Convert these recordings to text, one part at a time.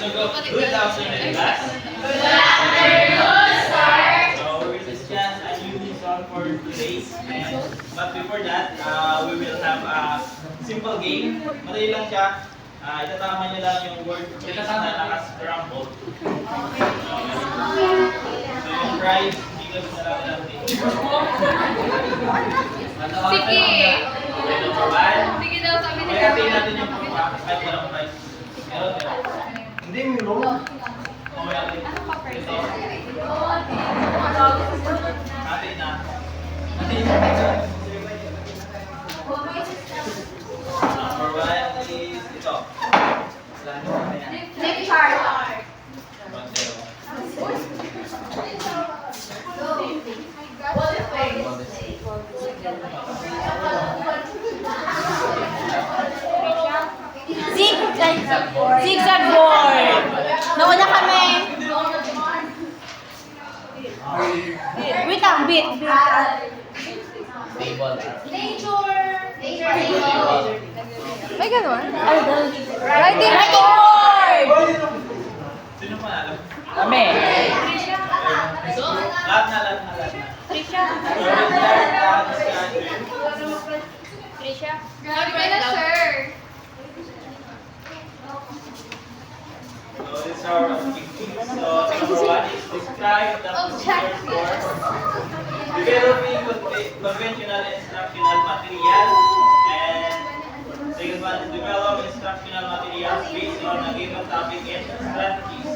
So go. Good afternoon, class. Good afternoon, sir. So we will discuss a new song for today. But before that, we will have a simple game. Madali lang siya. Itatama niyo lang yung word phrase na naka-scramble. So yung prize, dito na lang natin. Sige. Okay, number one. Sige daw, sabi Kaya nila. tayo natin yung kahit walang prize. Meron. Hindi, Milo. Mamaya natin. Ito. Atin na. Number one is ito. Flip chart. 1-0. Zigzag board. Nauna kami. Wait lang, beat. Table. May ganun? Writing board. Sino panalo? Kami. Lahat na. Grabe ka na, sir. So this is our objective. So number one is describe the procedure for developing conventional instructional materials, and second one is develop instructional materials based on a given topic and strategies.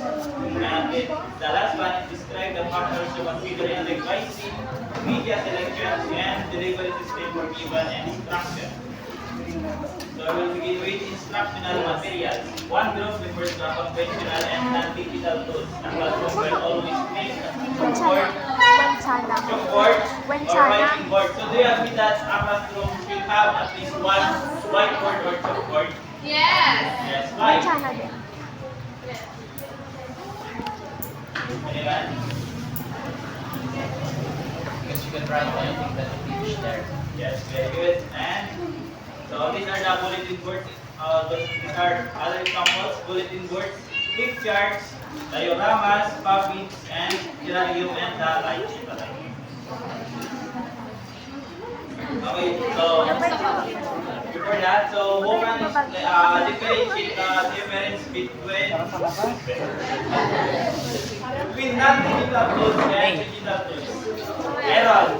And the last one is describe the factors to consider in devising media selections and delivery system for given instruction. So I will begin with instructional materials. One group refers to conventional and non-digital tools. The classroom will always make chalkboard, chalkboard, or writing board. So do you agree that a classroom will have at least one whiteboard or chalkboard? Yes. Yes. Why? Anyone? Because you can write anything that you teach there. Yes, very good. And so these are the bulletin boards. These are other examples: bulletin boards, flip charts, dioramas, puppets, and terrarium and the light. Okay, so before that, so who can differentiate the difference between non-digital tools and digital tools? Aaron,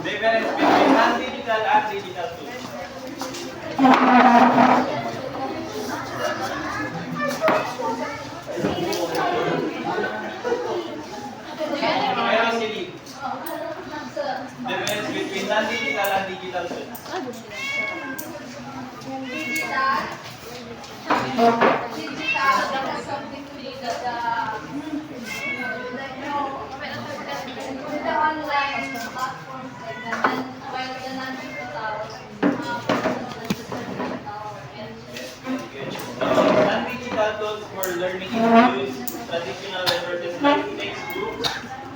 difference between non-digital and digital tools. Aaron, sige. Difference between non-digital and digital tools. Non-digital tools for learning includes traditional resources like textbooks,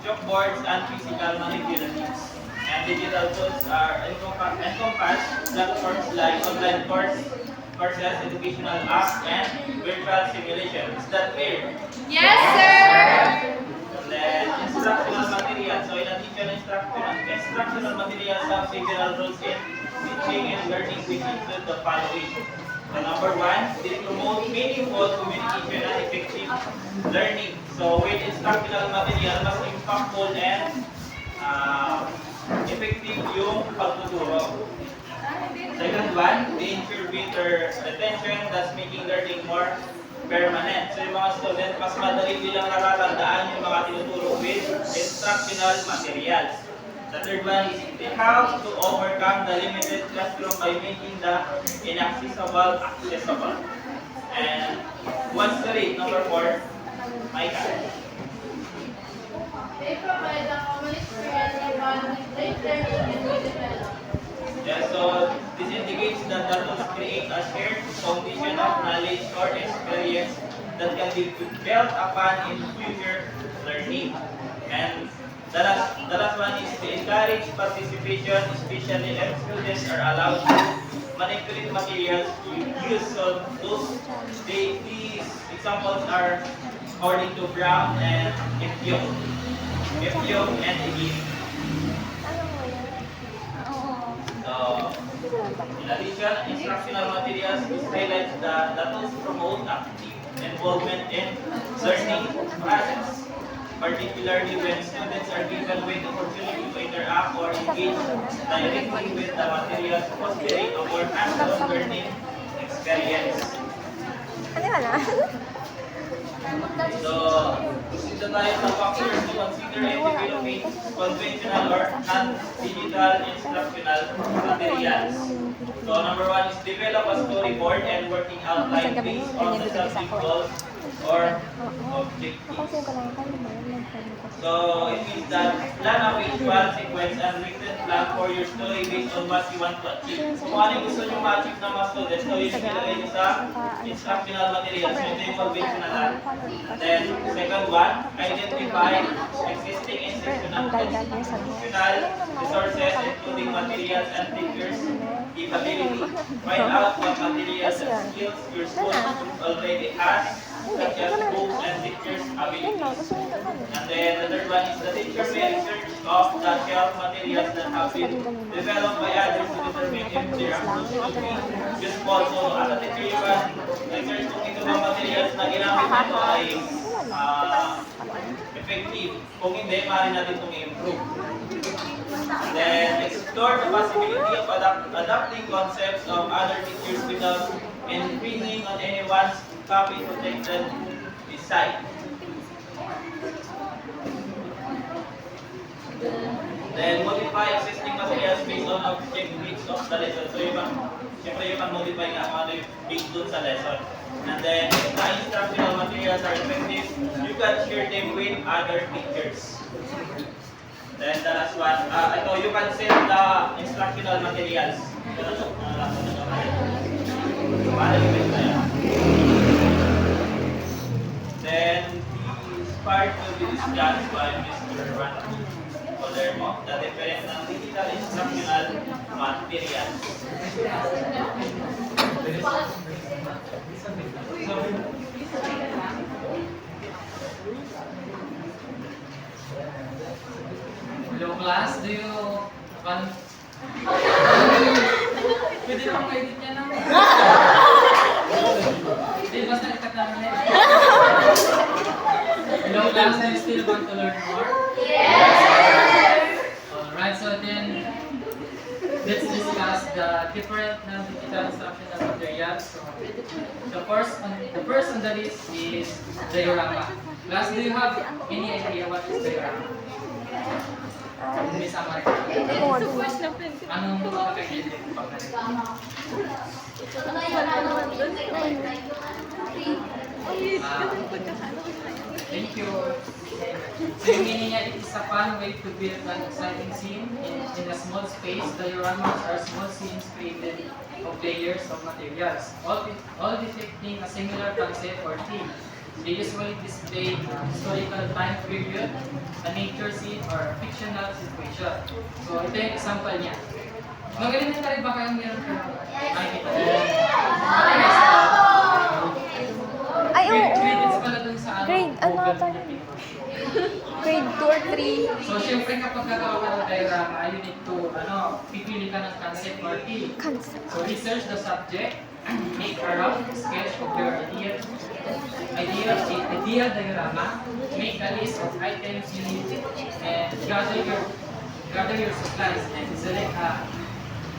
chalkboards, and physical manipulatives. And digital tools are encompass platforms like online courses, educational apps, and virtual simulation. Is that clear? Yes, sir. Then instructional materials. So in addition, instructional materials have several roles in teaching and learning, which include the following. So number one, they promote meaningful communication and effective learning. So with instructional material, mas impactful and effective yung pagtuturo. Second one, they ensure better retention, thus making learning more permanent. So yung mga student, mas madali nilang natatandaan yung mga tinuturo with instructional materials. The third one is they help to overcome the limited classroom by making the inaccessible accessible. And what's the rate? Number 4, Micah. They provide a common experience environment that learning can be developed. Yeah, so this indicates that the tools create a shared foundation of knowledge or experience that can be built upon in future learning. And the last one is to encourage participation, especially if students are allowed to manipulate materials you use. So these examples are according to Brown and Efyong and Egip. In addition, instructional materials highlights the tools promote active involvement in learning process, particularly when students are given with opportunity to interact or engage directly with the materials, fostering a more hands-on learning experience. Ano ka na? So, dito tayo sa factors to consider in developing conventional or non-digital instructional materials. So, number one is develop a storyboard and working outline based on the subject goals or objectives. So, it means that plan a visual sequence and written plan for your story based on what you want to achieve. So, kung ano yung gusto nyo ma-achieve ng mga students, so yun yung ilagay nyo sa instructional materials. So, ito yung conventional. Then, second one, identify existing institutional resources including materials and teachers' capability. Find out what materials and skills your school already has, such as books and teachers' abilities. And then the third one is the teacher may research of the shelf materials that have been developed by others to determine if they are to be useful. So, as a teacher, you can research kung ito mga materials na ginamit nito ay effective. Kung hindi, maaari natin itong i-improve. Then, explore the possibility of adapting concepts of other teachers without infringing on anyone's copy-protected design. Then, modify existing materials based on objectives of the lesson. So, siyempre you can modify nga kung ano yung based dun sa lesson. And then, if the instructional materials are effective, you can share them with other teachers. Then, the last one, you can send the instructional materials. Then, this part will be discussed by Mr. Olermo, the difference ng digital instructional materials. Hello class, do you want... Pwede naman edit niya naman. Hindi, basta ikat namin na. Hello class, do you still want to learn more? Yes! Alright, so then, let's discuss the different digital instructional materials. So, the first on the list is diorama. Class, do you have any idea what is diorama? May summary. Anong makakaintindi ko pag thank you. So yung meaning niya, it is a fun way to build an exciting scene in a small space. Dioramas are small scenes created of layers of materials, all depicting a similar concept or theme. They usually display historical time period, a nature scene, or a fictional situation. So, ito yung example niya. Mag-elementary ba kayong meron ko? Makikita niyo? Ay, oo. Credits pala dun sa Grade, ano Google ata? Meeting. Grade 2 or 3. So, syempre kapag gagawa ka ng diorama, you need to, pipili ka ng concept or theme. So, research the subject, make a rough sketch of your ideal diorama, make a list of items you need, and gather your supplies and select a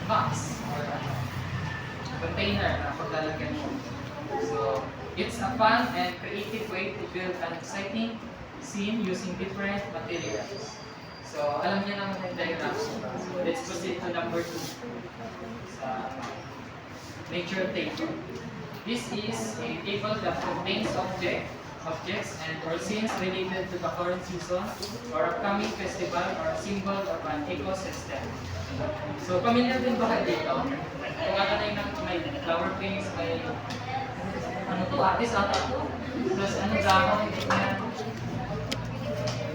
box or a container na paglalagyan mo. So, it's a fun and creative way to build an exciting scene using different materials. So, alam niyo naman yung diagrams. So, let's proceed to number 2. Sa nature table. This is a table that contains objects and or scenes related to the current season or upcoming festival or symbol of an ecosystem. So, familiar din ba kayo dito? Kung ata na yung may flower paints, may artist ata. Plus dahon, yan.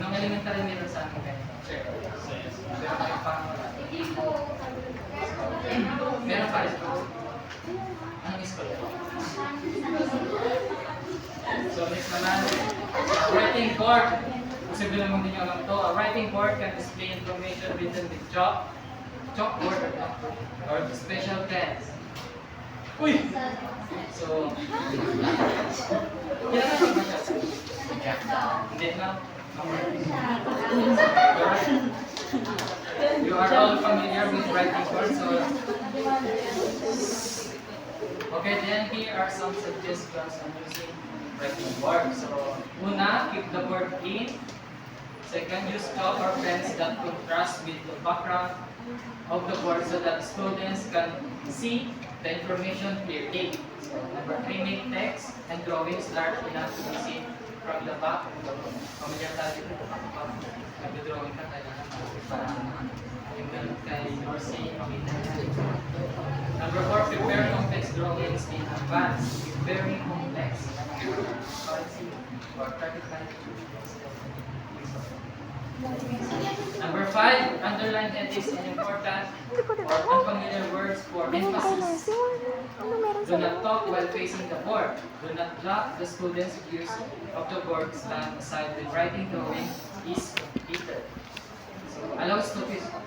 Nung elementary meron sa akin kayo. Sure. Pero kayo pa. Meron pa rin. Anong school? So next naman, writing board. Posible naman din nyo alam to. A writing board can display information written with chalkboard or special pens. Uy! So, kailangan ko ba siya? Hindi na. You are all familiar with writing board, so okay, then here are some suggestions on using writing board. So, una, keep the board clean. Second, use chalk or pens that contrast with the background of the board so that students can see the information clearly. So, number 3, make text and drawings large enough to be seen from the back of the board. Familiar tayo dito kapag nag-drawing ka, kailangan para yung ganun kay Dorsey, makita niya. Number 4, prepare complex drawings in advance. Very complex. Or 35. Number 5, underline edits and important or unfamiliar words for emphasis. Do not talk while facing the board. Do not block the students' views of the board. Stand aside when writing drawing is completed. So, allows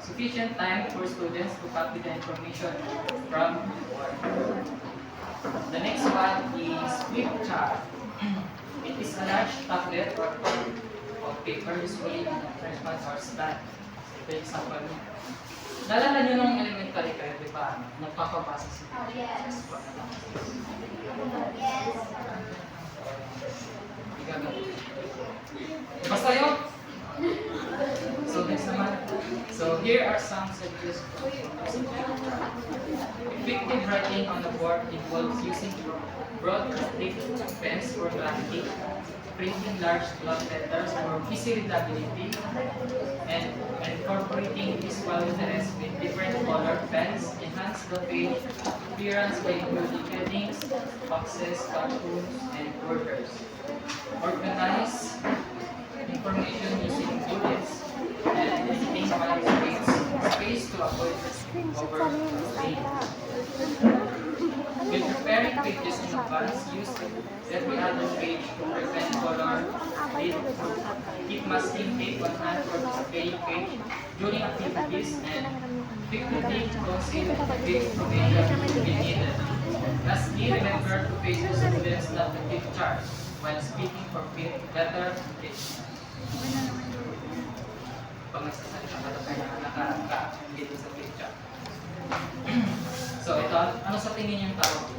sufficient time for students to copy the information from the board. The next one is flip chart. It is a large tablet or of paper usually in a freshman or stand. So, ito yung example mo. Nalala nyo nung elementary kayo, di ba? Nagpapabasa si Yes. Basta yun? So next naman. So here are some suggestions. Effective writing on the board involves using broad thick pens for clarity, printing large block letters for easy readability, and incorporating visual interest with different colored pens. Enhance the page appearance by including headings, boxes, cartoons, and borders. Organize information using bullets and editing by space to avoid overspacing. When preparing pages in advance, use every other page to prevent color bleed. Keep masking tape on hand for displaying page during activities and frequently conceal page information when needed. Lastly, remember to face the students not to keep charts while speaking for better pitch. Pag nagsasalita ka tayo naka dito sa picture. So ito, ano sa tingin yung tawag?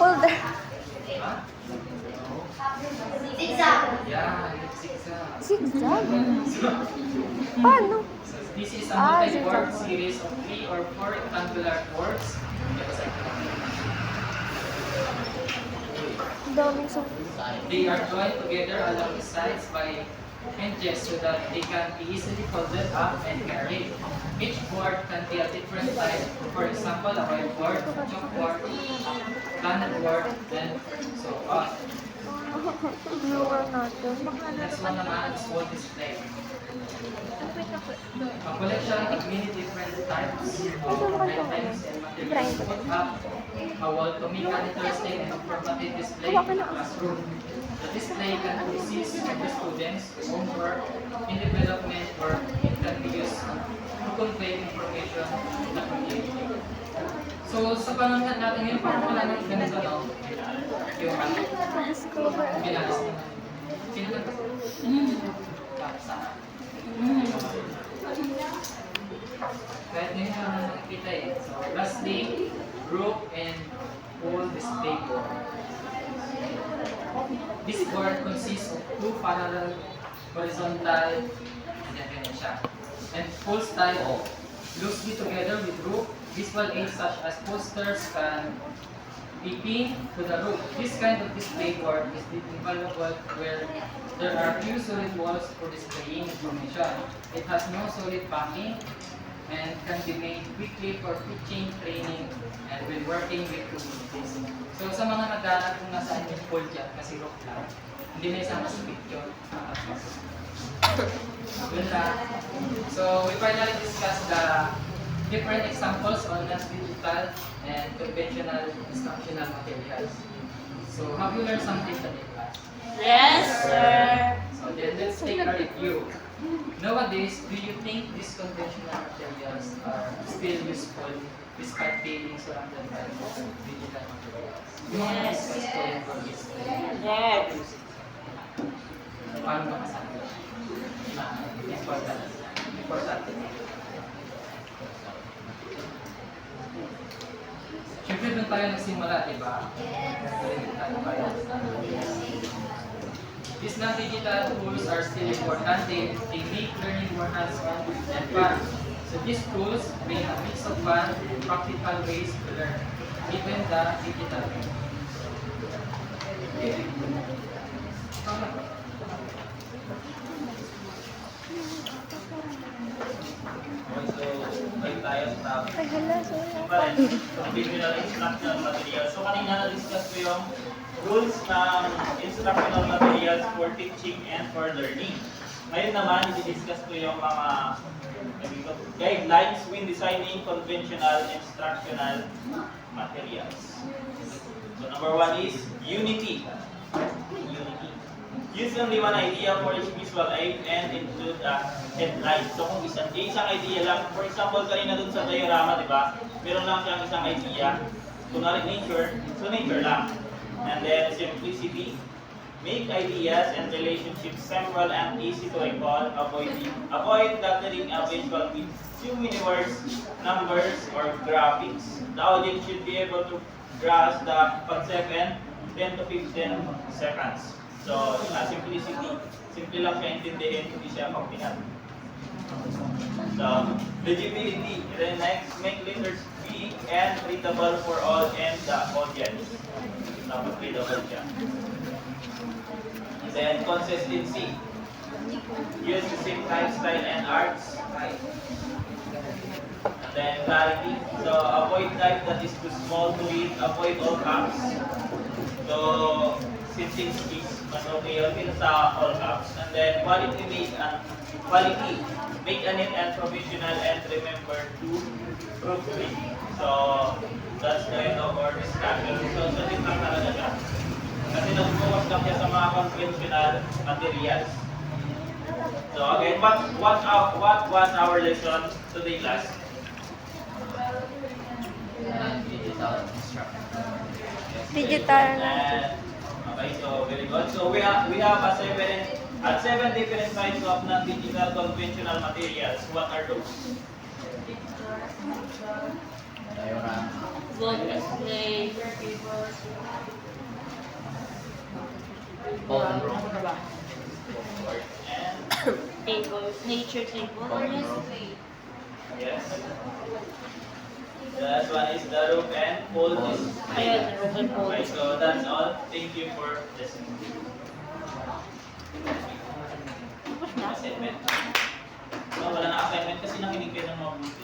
Holder. Ha? Zigzag. Yeah, zigzag. Zigzag? So, Paano? so this is a multi-board series of 3 or 4 rectangular boards. Daming sa... They are joined together along the sides by hinges so that they can be easily folded up and carried. Each board can be a different type. For example, a whiteboard, chalkboard, planet board, and so on. Lower natin. Next one naman is wall display. A collection of many different types of items and materials put up a wall to make an interesting and informative display in the classroom. The display can consist of the students' homework, in development, or it can be used to convey information to the community. So sa panahon natin ngayon, parang wala nang ganito, no? Yung ano? Ginalas naman. Sino ba ito? Sana. Kahit ngayon wala nang nakikita eh. So lastly, group and whole display board. This board consists of 2 parallel, horizontal, ganyan siya, and full style loosely together with roof. Visual aids such as posters can be pinned to the roof. This kind of display board is invaluable where there are few solid walls for displaying information. It has no solid backing and can be made quickly for teaching, training, and when working with communities. So sa mga nagdarat kung nasaan yung poll dyan, kasi rock lang, hindi na isama sa picture. Yun lang. So we finally discussed the different examples on non-digital and conventional instructional materials. So have you learned something today, class? Yes, sir. So then let's take a review. Nowadays, do you think these conventional materials are still useful despite being surrounded by digital materials? You want to discuss going for this? Yes. Paano makasabi na important? Importante. Siyempre doon tayo nagsimula, di ba? These non-digital tools are still important. They make learning more hands-on and fun. So these tools bring a mix of fun and practical ways to learn, even the digital way. Okay. So, balik tayo sa topic. Ay, hala, sorry. Pa rin, conventional instructional materials. So, kanina na-discuss ko yung rules ng instructional materials for teaching and for learning. Ngayon naman, i-discuss ko yung mga guidelines when designing conventional instructional materials. So, number 1 is unity. Unity. Use only one idea for each visual aid and include a headline. So kung isang idea lang, for example, kanina dun sa diorama, di ba? Meron lang siyang isang idea. Kunwari nature, so nature lang. And then simplicity. Make ideas and relationships simple and easy to recall. Avoid cluttering a visual with too many words, numbers, or graphics. The audience should be able to grasp the concept in 10 to 15 seconds. So, simplicity. Simple lang siya intindihin, hindi siya pagpinat. So, legibility. Then next, make letters big and readable for all and the audience. Dapat readable siya. And then, consistency. Use the same type, style, and arts. Right. And then, clarity. So, avoid type that is too small to read. Avoid all caps. So, sentence is mas okay yun dito sa all caps. And then, quality. Make a neat and professional and remember to proofread. So, that's kind of our discussion. So, sa din lang talaga siya. Kasi nag-focus lang siya sa mga conventional materials. So, again, what was our lesson today, class? Digital instruction. Digital na. Okay, so very good. So we have seven different types of non-digital conventional materials. What are those? Book, display, And tables, nature table. yes. The last one is the roof and pole display. Ayun, roof and pole Okay, so that's all. Thank you for listening. Tapos na. Assignment. No, wala na assignment kasi nakinig kayo ng mabuti.